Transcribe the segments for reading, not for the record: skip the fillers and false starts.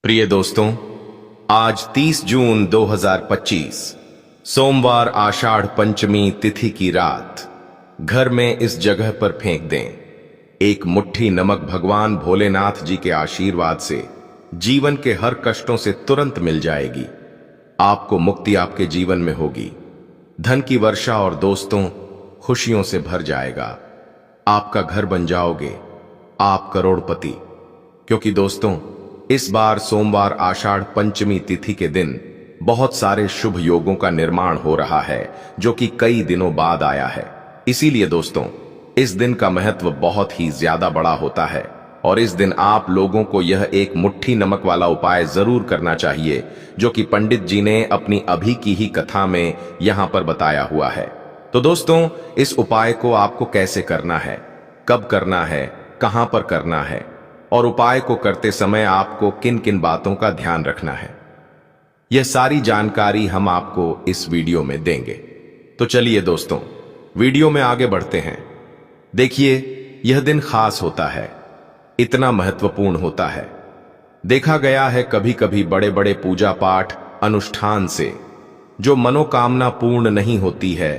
प्रिय दोस्तों, आज 30 जून 2025 सोमवार आषाढ़ पंचमी तिथि की रात घर में इस जगह पर फेंक दें। एक मुट्ठी नमक भगवान भोलेनाथ जी के आशीर्वाद से जीवन के हर कष्टों से तुरंत मिल जाएगी। आपको मुक्ति आपके जीवन में होगी, धन की वर्षा और दोस्तों खुशियों से भर जाएगा। आपका घर बन जाओगे, आप करोड़पति। क्योंकि दोस्तों, इस बार सोमवार आषाढ़ पंचमी तिथि के दिन बहुत सारे शुभ योगों का निर्माण हो रहा है, जो कि कई दिनों बाद आया है। इसीलिए दोस्तों, इस दिन का महत्व बहुत ही ज्यादा बड़ा होता है और इस दिन आप लोगों को यह एक मुट्ठी नमक वाला उपाय जरूर करना चाहिए, जो कि पंडित जी ने अपनी अभी की ही कथा में यहां पर बताया हुआ है। तो दोस्तों, इस उपाय को आपको कैसे करना है, कब करना है, कहां पर करना है और उपाय को करते समय आपको किन किन बातों का ध्यान रखना है, यह सारी जानकारी हम आपको इस वीडियो में देंगे। तो चलिए दोस्तों, वीडियो में आगे बढ़ते हैं। देखिए, यह दिन खास होता है, इतना महत्वपूर्ण होता है। देखा गया है कभी कभी बड़े बड़े पूजा पाठ अनुष्ठान से जो मनोकामना पूर्ण नहीं होती है,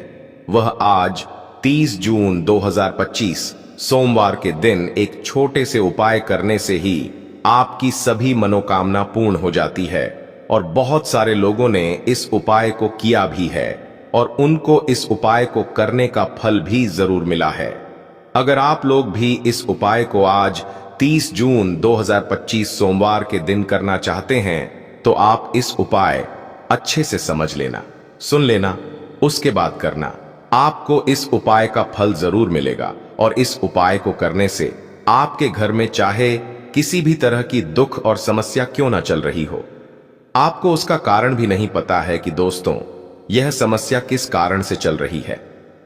वह आज 30 जून 2025 सोमवार के दिन एक छोटे से उपाय करने से ही आपकी सभी मनोकामना पूर्ण हो जाती है। और बहुत सारे लोगों ने इस उपाय को किया भी है और उनको इस उपाय को करने का फल भी जरूर मिला है। अगर आप लोग भी इस उपाय को आज 30 जून 2025 सोमवार के दिन करना चाहते हैं, तो आप इस उपाय अच्छे से समझ लेना, सुन लेना, उसके बाद करना। आपको इस उपाय का फल जरूर मिलेगा और इस उपाय को करने से आपके घर में चाहे किसी भी तरह की दुख और समस्या क्यों ना चल रही हो, आपको उसका कारण भी नहीं पता है कि दोस्तों यह समस्या किस कारण से चल रही है।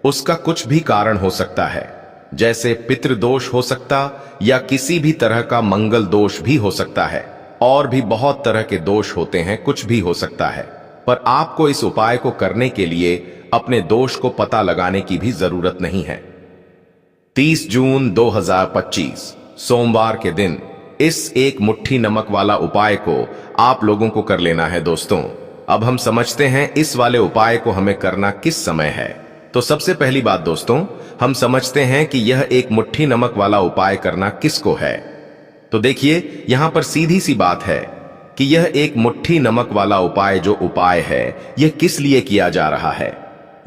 उसका कुछ भी कारण हो सकता है, जैसे पितृदोष हो सकता या किसी भी तरह का मंगल दोष भी हो सकता है, और भी बहुत तरह के दोष होते हैं, कुछ भी हो सकता है। पर आपको इस उपाय को करने के लिए अपने दोष को पता लगाने की भी जरूरत नहीं है। 30 जून 2025 सोमवार के दिन इस एक मुट्ठी नमक वाला उपाय को आप लोगों को कर लेना है। दोस्तों, अब हम समझते हैं इस वाले उपाय को हमें करना किस समय है। तो सबसे पहली बात दोस्तों, हम समझते हैं कि यह एक मुट्ठी नमक वाला उपाय करना किसको है। तो देखिए, यहां पर सीधी सी बात है कि यह एक मुट्ठी नमक वाला उपाय जो उपाय है, यह किस लिए किया जा रहा है।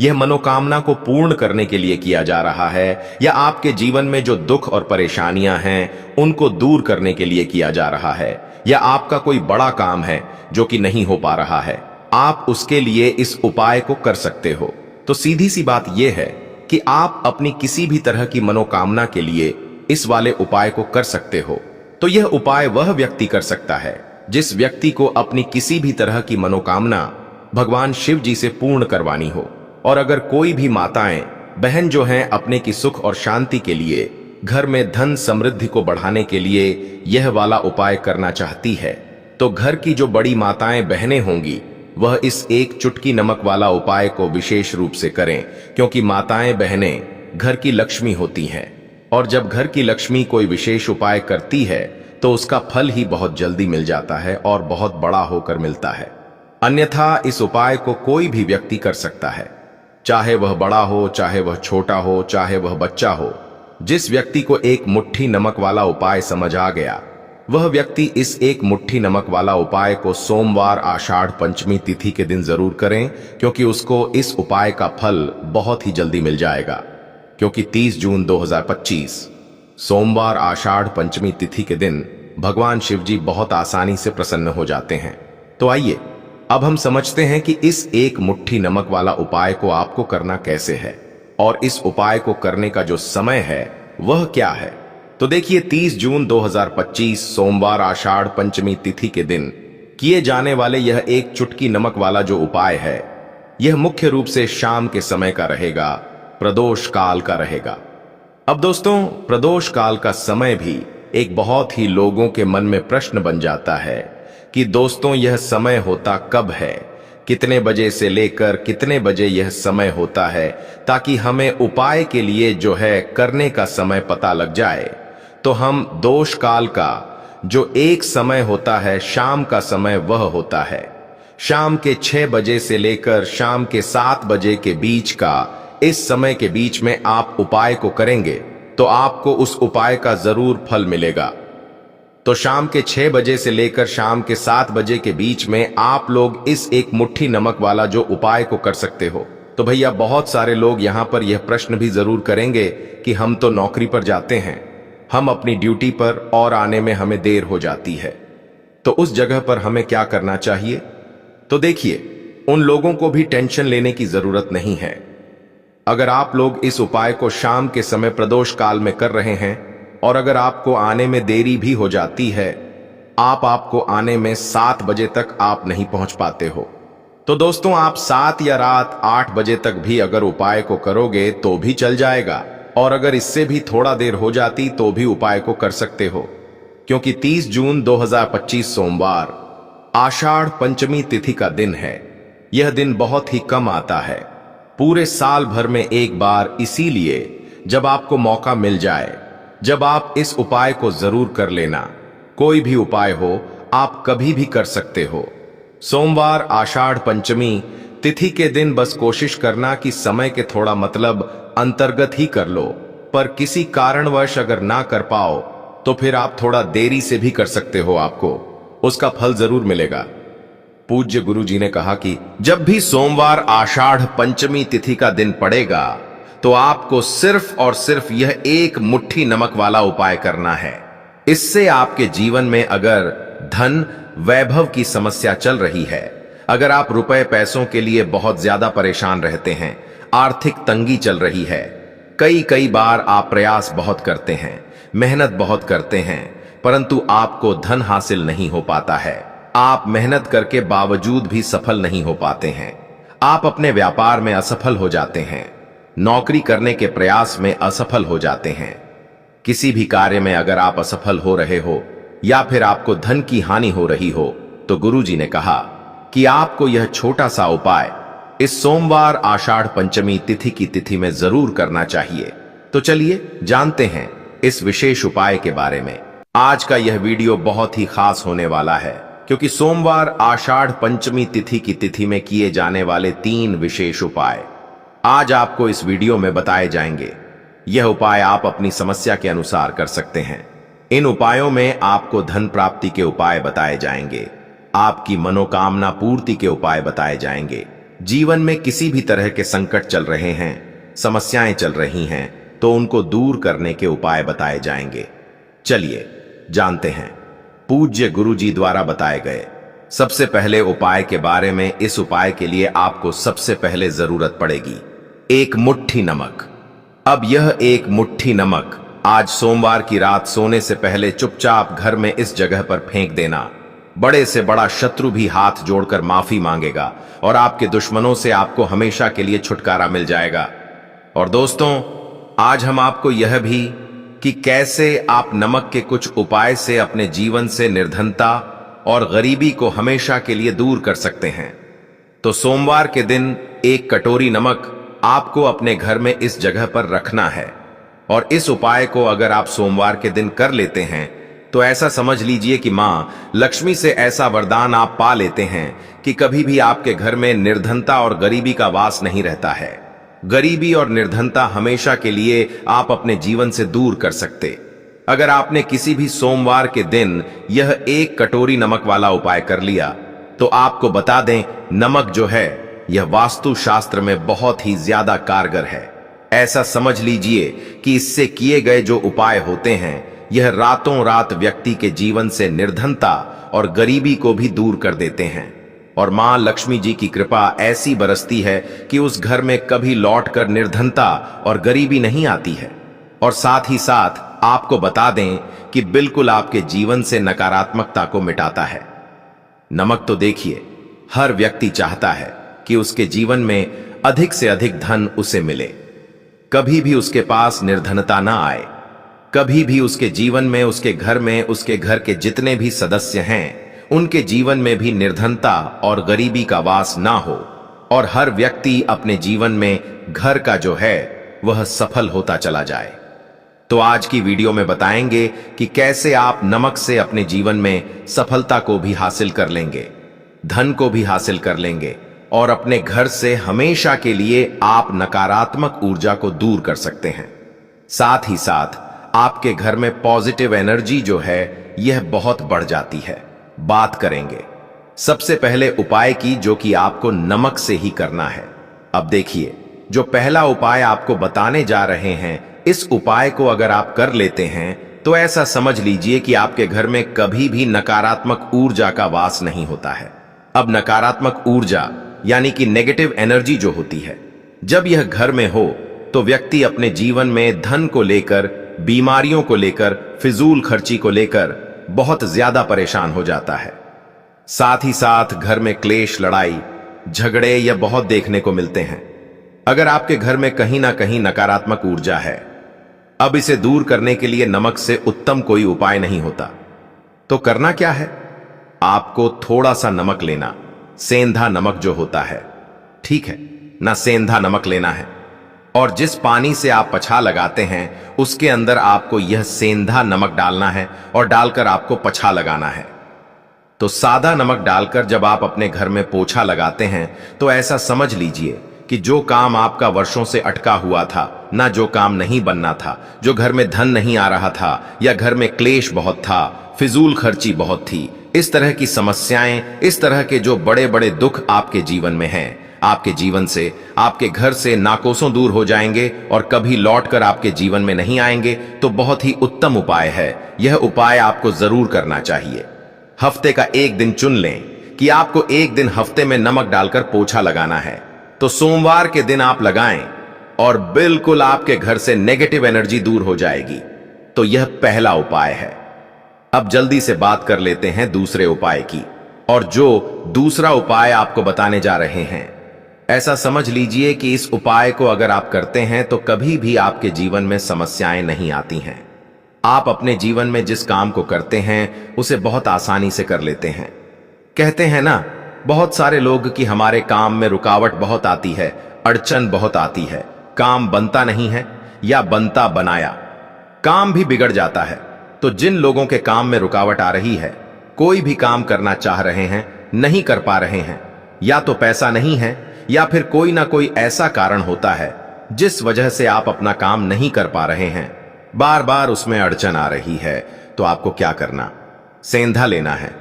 यह मनोकामना को पूर्ण करने के लिए किया जा रहा है, या आपके जीवन में जो दुख और परेशानियां हैं उनको दूर करने के लिए किया जा रहा है, या आपका कोई बड़ा काम है जो कि नहीं हो पा रहा है, आप उसके लिए इस उपाय को कर सकते हो। तो सीधी सी बात यह है कि आप अपनी किसी भी तरह की मनोकामना के लिए इस वाले उपाय को कर सकते हो। तो यह उपाय वह व्यक्ति कर सकता है जिस व्यक्ति को अपनी किसी भी तरह की मनोकामना भगवान शिव जी से पूर्ण करवानी हो। और अगर कोई भी माताएं बहन जो हैं अपने की सुख और शांति के लिए, घर में धन समृद्धि को बढ़ाने के लिए यह वाला उपाय करना चाहती है, तो घर की जो बड़ी माताएं बहनें होंगी वह इस एक चुटकी नमक वाला उपाय को विशेष रूप से करें, क्योंकि माताएं बहनें घर की लक्ष्मी होती हैं और जब घर की लक्ष्मी कोई विशेष उपाय करती है तो उसका फल ही बहुत जल्दी मिल जाता है और बहुत बड़ा होकर मिलता है। अन्यथा इस उपाय को कोई भी व्यक्ति कर सकता है, चाहे वह बड़ा हो, चाहे वह छोटा हो, चाहे वह बच्चा हो। जिस व्यक्ति को एक मुट्ठी नमक वाला उपाय समझ आ गया, वह व्यक्ति इस एक मुट्ठी नमक वाला उपाय को सोमवार आषाढ़ पंचमी तिथि के दिन जरूर करें, क्योंकि उसको इस उपाय का फल बहुत ही जल्दी मिल जाएगा। क्योंकि 30 जून 2025 सोमवार आषाढ़ पंचमी तिथि के दिन भगवान शिव जी बहुत आसानी से प्रसन्न हो जाते हैं। तो आइए अब हम समझते हैं कि इस एक मुट्ठी नमक वाला उपाय को आपको करना कैसे है और इस उपाय को करने का जो समय है वह क्या है। तो देखिए, 30 जून 2025 सोमवार आषाढ़ पंचमी तिथि के दिन किए जाने वाले यह एक चुटकी नमक वाला जो उपाय है, यह मुख्य रूप से शाम के समय का रहेगा, प्रदोष काल का रहेगा। अब दोस्तों, प्रदोष काल का समय भी एक बहुत ही लोगों के मन में प्रश्न बन जाता है कि दोस्तों यह समय होता कब है, कितने बजे से लेकर कितने बजे यह समय होता है, ताकि हमें उपाय के लिए जो है करने का समय पता लग जाए, तो हम दोष काल का जो एक समय होता है, शाम का समय वह होता है। शाम के 6 बजे से लेकर शाम के 7 बजे के बीच का, इस समय के बीच में आप उपाय को करेंगे तो आपको उस उपाय का जरूर फल मिलेगा। तो शाम के 6 बजे से लेकर शाम के 7 बजे के बीच में आप लोग इस एक मुट्ठी नमक वाला जो उपाय को कर सकते हो। तो भैया बहुत सारे लोग यहां पर यह प्रश्न भी जरूर करेंगे कि हम तो नौकरी पर जाते हैं, हम अपनी ड्यूटी पर और आने में हमें देर हो जाती है, तो उस जगह पर हमें क्या करना चाहिए? तो देखिए, उन लोगों को भी टेंशन लेने की जरूरत नहीं है। अगर आप लोग इस उपाय को शाम के समय प्रदोष काल में कर रहे हैं और अगर आपको आने में देरी भी हो जाती है, आपको आने में 7 बजे तक आप नहीं पहुंच पाते हो, तो दोस्तों आप 7 या रात 8 बजे तक भी अगर उपाय को करोगे तो भी चल जाएगा। और अगर इससे भी थोड़ा देर हो जाती तो भी उपाय को कर सकते हो, क्योंकि 30 जून 2025 सोमवार आषाढ़ पंचमी तिथि का दिन है। यह दिन बहुत ही कम आता है, पूरे साल भर में एक बार, इसीलिए जब आपको मौका मिल जाए, जब आप इस उपाय को जरूर कर लेना। कोई भी उपाय हो, आप कभी भी कर सकते हो। सोमवार आषाढ़ पंचमी तिथि के दिन बस कोशिश करना कि समय के थोड़ा मतलब अंतर्गत ही कर लो, पर किसी कारणवश अगर ना कर पाओ तो फिर आप थोड़ा देरी से भी कर सकते हो, आपको उसका फल जरूर मिलेगा। पूज्य गुरु जी ने कहा कि जब भी सोमवार आषाढ़ पंचमी तिथि का दिन पड़ेगा तो आपको सिर्फ और सिर्फ यह एक मुट्ठी नमक वाला उपाय करना है। इससे आपके जीवन में अगर धन वैभव की समस्या चल रही है, अगर आप रुपए पैसों के लिए बहुत ज्यादा परेशान रहते हैं, आर्थिक तंगी चल रही है, कई बार आप प्रयास बहुत करते हैं, मेहनत बहुत करते हैं, परंतु आपको धन हासिल नहीं हो पाता है, आप मेहनत करके बावजूद भी सफल नहीं हो पाते हैं, आप अपने व्यापार में असफल हो जाते हैं, नौकरी करने के प्रयास में असफल हो जाते हैं, किसी भी कार्य में अगर आप असफल हो रहे हो या फिर आपको धन की हानि हो रही हो, तो गुरुजी ने कहा कि आपको यह छोटा सा उपाय इस सोमवार आषाढ़ पंचमी तिथि की तिथि में जरूर करना चाहिए। तो चलिए जानते हैं इस विशेष उपाय के बारे में। आज का यह वीडियो बहुत ही खास होने वाला है, क्योंकि सोमवार आषाढ़ पंचमी तिथि की तिथि में किए जाने वाले 3 विशेष उपाय आज आपको इस वीडियो में बताए जाएंगे। यह उपाय आप अपनी समस्या के अनुसार कर सकते हैं। इन उपायों में आपको धन प्राप्ति के उपाय बताए जाएंगे, आपकी मनोकामना पूर्ति के उपाय बताए जाएंगे, जीवन में किसी भी तरह के संकट चल रहे हैं, समस्याएं चल रही हैं, तो उनको दूर करने के उपाय बताए जाएंगे। चलिए जानते हैं पूज्य गुरुजी द्वारा बताए गए सबसे पहले उपाय के बारे में। इस उपाय के लिए आपको सबसे पहले जरूरत पड़ेगी 1 मुट्ठी नमक। अब यह 1 मुट्ठी नमक आज सोमवार की रात सोने से पहले चुपचाप घर में इस जगह पर फेंक देना। बड़े से बड़ा शत्रु भी हाथ जोड़कर माफी मांगेगा और आपके दुश्मनों से आपको हमेशा के लिए छुटकारा मिल जाएगा। और दोस्तों, आज हम आपको यह भी कि कैसे आप नमक के कुछ उपाय से अपने जीवन से निर्धनता और गरीबी को हमेशा के लिए दूर कर सकते हैं। तो सोमवार के दिन 1 कटोरी नमक आपको अपने घर में इस जगह पर रखना है। और इस उपाय को अगर आप सोमवार के दिन कर लेते हैं तो ऐसा समझ लीजिए कि मां लक्ष्मी से ऐसा वरदान आप पा लेते हैं कि कभी भी आपके घर में निर्धनता और गरीबी का वास नहीं रहता है। गरीबी और निर्धनता हमेशा के लिए आप अपने जीवन से दूर कर सकते। अगर आपने किसी भी सोमवार के दिन यह 1 कटोरी नमक वाला उपाय कर लिया, तो आपको बता दें, नमक जो है यह वास्तु शास्त्र में बहुत ही ज्यादा कारगर है। ऐसा समझ लीजिए कि इससे किए गए जो उपाय होते हैं, यह रातों रात व्यक्ति के जीवन से निर्धनता और गरीबी को भी दूर कर देते हैं। और मां लक्ष्मी जी की कृपा ऐसी बरसती है कि उस घर में कभी लौटकर निर्धनता और गरीबी नहीं आती है। और साथ ही साथ आपको बता दें कि बिल्कुल आपके जीवन से नकारात्मकता को मिटाता है। नमक तो देखिए, हर व्यक्ति चाहता है कि उसके जीवन में अधिक से अधिक धन उसे मिले, कभी भी उसके पास निर्धनता ना आए, कभी भी उसके जीवन में, उसके घर में, उसके घर के जितने भी सदस्य हैं उनके जीवन में भी निर्धनता और गरीबी का वास ना हो, और हर व्यक्ति अपने जीवन में घर का जो है वह सफल होता चला जाए। तो आज की वीडियो में बताएंगे कि कैसे आप नमक से अपने जीवन में सफलता को भी हासिल कर लेंगे, धन को भी हासिल कर लेंगे और अपने घर से हमेशा के लिए आप नकारात्मक ऊर्जा को दूर कर सकते हैं। साथ ही साथ आपके घर में पॉजिटिव एनर्जी जो है यह बहुत बढ़ जाती है। बात करेंगे सबसे पहले उपाय की, जो कि आपको नमक से ही करना है। अब देखिए, जो पहला उपाय आपको बताने जा रहे हैं, इस उपाय को अगर आप कर लेते हैं तो ऐसा समझ लीजिए कि आपके घर में कभी भी नकारात्मक ऊर्जा का वास नहीं होता है। अब नकारात्मक ऊर्जा यानी कि नेगेटिव एनर्जी जो होती है, जब यह घर में हो तो व्यक्ति अपने जीवन में धन को लेकर, बीमारियों को लेकर, फिजूल खर्ची को लेकर बहुत ज्यादा परेशान हो जाता है। साथ ही साथ घर में क्लेश, लड़ाई, झगड़े यह बहुत देखने को मिलते हैं। अगर आपके घर में कहीं ना कहीं नकारात्मक ऊर्जा है, अब इसे दूर करने के लिए नमक से उत्तम कोई उपाय नहीं होता। तो करना क्या है? आपको थोड़ा सा नमक लेना, सेंधा नमक जो होता है, ठीक है ना, सेंधा नमक लेना है और जिस पानी से आप पछा लगाते हैं उसके अंदर आपको यह सेंधा नमक डालना है और डालकर आपको पछा लगाना है। तो सादा नमक डालकर जब आप अपने घर में पोछा लगाते हैं तो ऐसा समझ लीजिए कि जो काम आपका वर्षों से अटका हुआ था, ना जो काम नहीं बनना था, जो घर में धन नहीं आ रहा था या घर में क्लेश बहुत था, फिजूल खर्ची बहुत थी, इस तरह की समस्याएं, इस तरह के जो बड़े बड़े दुख आपके जीवन में हैं, आपके जीवन से, आपके घर से नाकोसों दूर हो जाएंगे और कभी लौटकर आपके जीवन में नहीं आएंगे। तो बहुत ही उत्तम उपाय है। यह उपाय आपको जरूर करना चाहिए। हफ्ते का एक दिन चुन लें कि आपको एक दिन हफ्ते में नमक डालकर पोछा लगाना है। तो सोमवार के दिन आप लगाएं और बिल्कुल आपके घर से नेगेटिव एनर्जी दूर हो जाएगी। तो यह पहला उपाय है। अब जल्दी से बात कर लेते हैं दूसरे उपाय की। और जो दूसरा उपाय आपको बताने जा रहे हैं, ऐसा समझ लीजिए कि इस उपाय को अगर आप करते हैं तो कभी भी आपके जीवन में समस्याएं नहीं आती हैं। आप अपने जीवन में जिस काम को करते हैं उसे बहुत आसानी से कर लेते हैं। कहते हैं ना बहुत सारे लोग कि हमारे काम में रुकावट बहुत आती है, अड़चन बहुत आती है, काम बनता नहीं है या बनता बनाया, काम भी बिगड़ जाता है। तो जिन लोगों के काम में रुकावट आ रही है, कोई भी काम करना चाह रहे हैं, नहीं कर पा रहे हैं, या तो पैसा नहीं है या फिर कोई ना कोई ऐसा कारण होता है जिस वजह से आप अपना काम नहीं कर पा रहे हैं, बार बार उसमें अड़चन आ रही है, तो आपको क्या करना? सेंधा लेना है।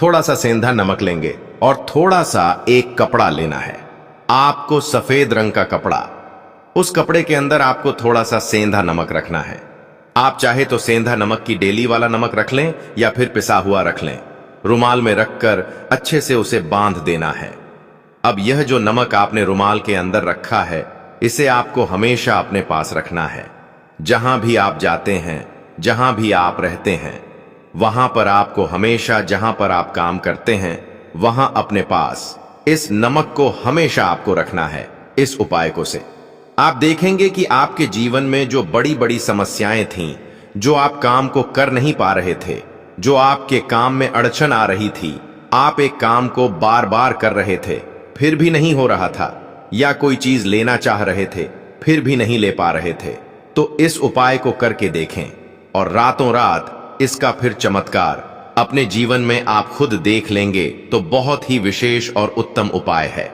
थोड़ा सा सेंधा नमक लेंगे और थोड़ा सा एक कपड़ा लेना है, आपको सफेद रंग का कपड़ा। उस कपड़े के अंदर आपको थोड़ा सा सेंधा नमक रखना है। आप चाहे तो सेंधा नमक की डेली वाला नमक रख लें या फिर पिसा हुआ रख लें। रुमाल में रखकर अच्छे से उसे बांध देना है। अब यह जो नमक आपने रुमाल के अंदर रखा है, इसे आपको हमेशा अपने पास रखना है। जहां भी आप जाते हैं, जहां भी आप रहते हैं, वहां पर आपको हमेशा, जहां पर आप काम करते हैं, वहां अपने पास इस नमक को हमेशा आपको रखना है। इस उपाय को से आप देखेंगे कि आपके जीवन में जो बड़ी बड़ी समस्याएं थीं, जो आप काम को कर नहीं पा रहे थे, जो आपके काम में अड़चन आ रही थी, आप एक काम को बार बार कर रहे थे फिर भी नहीं हो रहा था, या कोई चीज लेना चाह रहे थे फिर भी नहीं ले पा रहे थे, तो इस उपाय को करके देखें और रातों रात इसका फिर चमत्कार अपने जीवन में आप खुद देख लेंगे। तो बहुत ही विशेष और उत्तम उपाय है।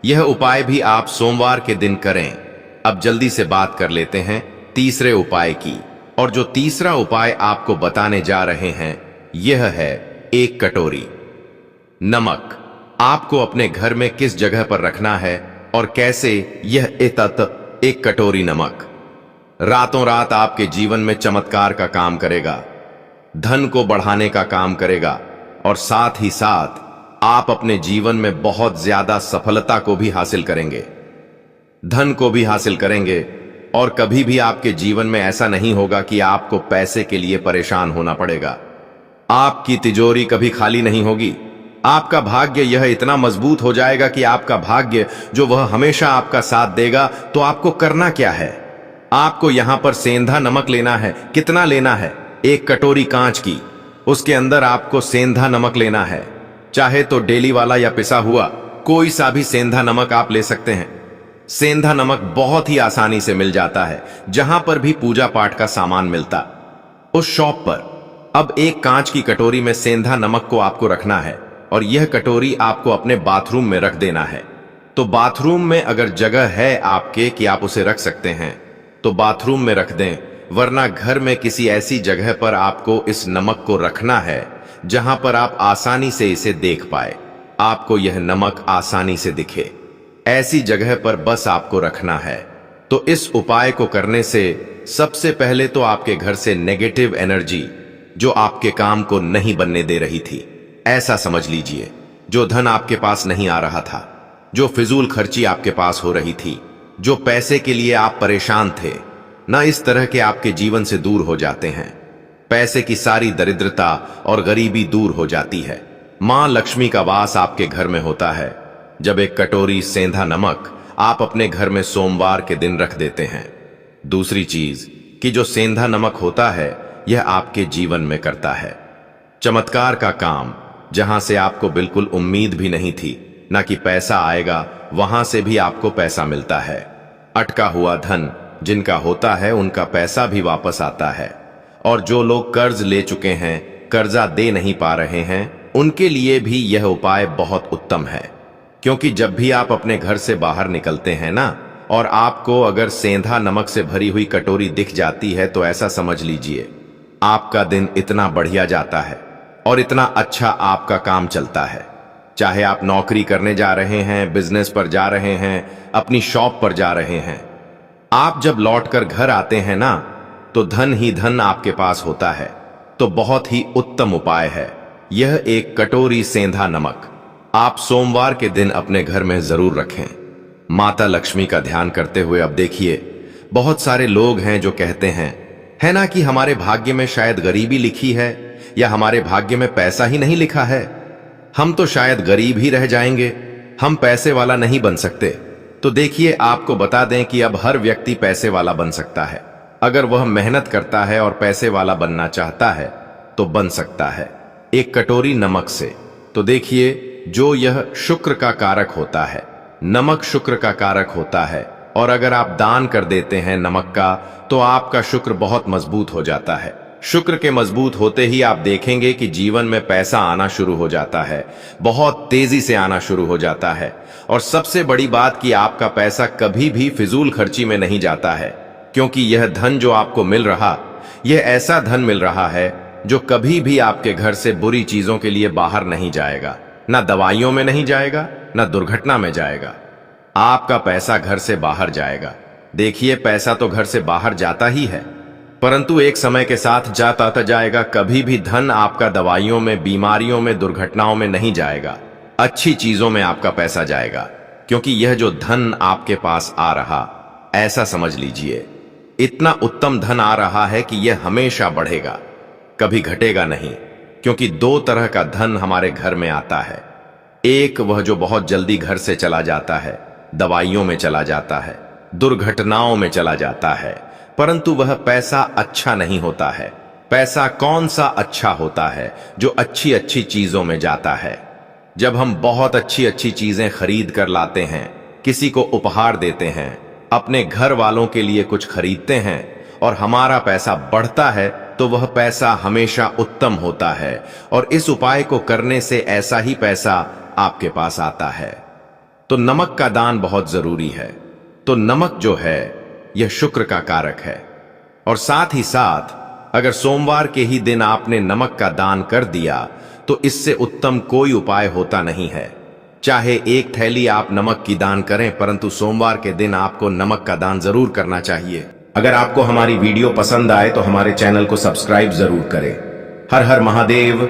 यह उपाय भी आप सोमवार के दिन करें। अब जल्दी से बात कर लेते हैं तीसरे उपाय की। और जो तीसरा उपाय आपको बताने जा रहे हैं, यह है एक कटोरी नमक। आपको अपने घर में किस जगह पर रखना है और कैसे? यह एक कटोरी नमक रातों रात आपके जीवन में चमत्कार का काम करेगा, धन को बढ़ाने का काम करेगा और साथ ही साथ आप अपने जीवन में बहुत ज्यादा सफलता को भी हासिल करेंगे, धन को भी हासिल करेंगे। और कभी भी आपके जीवन में ऐसा नहीं होगा कि आपको पैसे के लिए परेशान होना पड़ेगा। आपकी तिजोरी कभी खाली नहीं होगी। आपका भाग्य यह इतना मजबूत हो जाएगा कि आपका भाग्य जो वह हमेशा आपका साथ देगा। तो आपको करना क्या है? आपको यहां पर सेंधा नमक लेना है। कितना लेना है? एक कटोरी कांच की, उसके अंदर आपको सेंधा नमक लेना है। चाहे तो डेली वाला या पिसा हुआ कोई सा भी सेंधा नमक आप ले सकते हैं। सेंधा नमक बहुत ही आसानी से मिल जाता है, जहां पर भी पूजा पाठ का सामान मिलता उस शॉप पर। अब एक कांच की कटोरी में सेंधा नमक को आपको रखना है और यह कटोरी आपको अपने बाथरूम में रख देना है। तो बाथरूम में अगर जगह है आपके कि आप उसे रख सकते हैं तो बाथरूम में रख दें, वरना घर में किसी ऐसी जगह पर आपको इस नमक को रखना है जहां पर आप आसानी से इसे देख पाए, आपको यह नमक आसानी से दिखे। ऐसी जगह पर बस आपको रखना है। तो इस उपाय को करने से सबसे पहले तो आपके घर से नेगेटिव एनर्जी, जो आपके काम को नहीं बनने दे रही थी, ऐसा समझ लीजिए, जो धन आपके पास नहीं आ रहा था, जो फिजूल खर्ची आपके पास हो रही थी, जो पैसे के लिए आप परेशान थे, ना इस तरह के आपके जीवन से दूर हो जाते हैं। पैसे की सारी दरिद्रता और गरीबी दूर हो जाती है। मां लक्ष्मी का वास आपके घर में होता है जब एक कटोरी सेंधा नमक आप अपने घर में सोमवार के दिन रख देते हैं। दूसरी चीज कि जो सेंधा नमक होता है यह आपके जीवन में करता है चमत्कार का काम, जहां से आपको बिल्कुल उम्मीद भी नहीं थी ना कि पैसा आएगा, वहां से भी आपको पैसा मिलता है। अटका हुआ धन जिनका होता है उनका पैसा भी वापस आता है। और जो लोग कर्ज ले चुके हैं, कर्जा दे नहीं पा रहे हैं, उनके लिए भी यह उपाय बहुत उत्तम है। क्योंकि जब भी आप अपने घर से बाहर निकलते हैं ना, और आपको अगर सेंधा नमक से भरी हुई कटोरी दिख जाती है, तो ऐसा समझ लीजिए आपका दिन इतना बढ़िया जाता है और इतना अच्छा आपका काम चलता है। चाहे आप नौकरी करने जा रहे हैं, बिजनेस पर जा रहे हैं, अपनी शॉप पर जा रहे हैं, आप जब लौटकर घर आते हैं ना, तो धन ही धन आपके पास होता है। तो बहुत ही उत्तम उपाय है यह एक कटोरी सेंधा नमक। आप सोमवार के दिन अपने घर में जरूर रखें। माता लक्ष्मी का ध्यान करते हुए अब देखिए, बहुत सारे लोग हैं जो कहते हैं, है ना, कि हमारे भाग्य में शायद गरीबी लिखी है या हमारे भाग्य में पैसा ही नहीं लिखा है, हम तो शायद गरीब ही रह जाएंगे, हम पैसे वाला नहीं बन सकते। तो देखिए, आपको बता दें कि अब हर व्यक्ति पैसे वाला बन सकता है। अगर वह मेहनत करता है और पैसे वाला बनना चाहता है तो बन सकता है एक कटोरी नमक से। तो देखिए, जो यह शुक्र का कारक होता है, नमक शुक्र का कारक होता है, और अगर आप दान कर देते हैं नमक का, तो आपका शुक्र बहुत मजबूत हो जाता है। शुक्र के मजबूत होते ही आप देखेंगे कि जीवन में पैसा आना शुरू हो जाता है, बहुत तेजी से आना शुरू हो जाता है। और सबसे बड़ी बात कि आपका पैसा कभी भी फिजूल खर्ची में नहीं जाता है, क्योंकि यह धन जो आपको मिल रहा, यह ऐसा धन मिल रहा है जो कभी भी आपके घर से बुरी चीजों के लिए बाहर नहीं जाएगा, ना दवाइयों में नहीं जाएगा, ना दुर्घटना में जाएगा। आपका पैसा घर से बाहर जाएगा। देखिए, पैसा तो घर से बाहर जाता ही है, परंतु एक समय के साथ जाता जाएगा। कभी भी धन आपका दवाइयों में, बीमारियों में, दुर्घटनाओं में नहीं जाएगा, अच्छी चीजों में आपका पैसा जाएगा। क्योंकि यह जो धन आपके पास आ रहा, ऐसा समझ लीजिए, इतना उत्तम धन आ रहा है कि यह हमेशा बढ़ेगा, कभी घटेगा नहीं। क्योंकि दो तरह का धन हमारे घर में आता है। एक वह जो बहुत जल्दी घर से चला जाता है, दवाइयों में चला जाता है, दुर्घटनाओं में चला जाता है, परंतु वह पैसा अच्छा नहीं होता है। पैसा कौन सा अच्छा होता है? जो अच्छी अच्छी चीजों में जाता है। जब हम बहुत अच्छी अच्छी चीजें खरीद कर लाते हैं, किसी को उपहार देते हैं, अपने घर वालों के लिए कुछ खरीदते हैं और हमारा पैसा बढ़ता है, तो वह पैसा हमेशा उत्तम होता है। और इस उपाय को करने से ऐसा ही पैसा आपके पास आता है। तो नमक का दान बहुत जरूरी है। तो नमक जो है यह शुक्र का कारक है। और साथ ही साथ अगर सोमवार के ही दिन आपने नमक का दान कर दिया, तो इससे उत्तम कोई उपाय होता नहीं है। चाहे एक थैली आप नमक की दान करें, परंतु सोमवार के दिन आपको नमक का दान जरूर करना चाहिए। अगर आपको हमारी वीडियो पसंद आए तो हमारे चैनल को सब्सक्राइब जरूर करें। हर हर महादेव।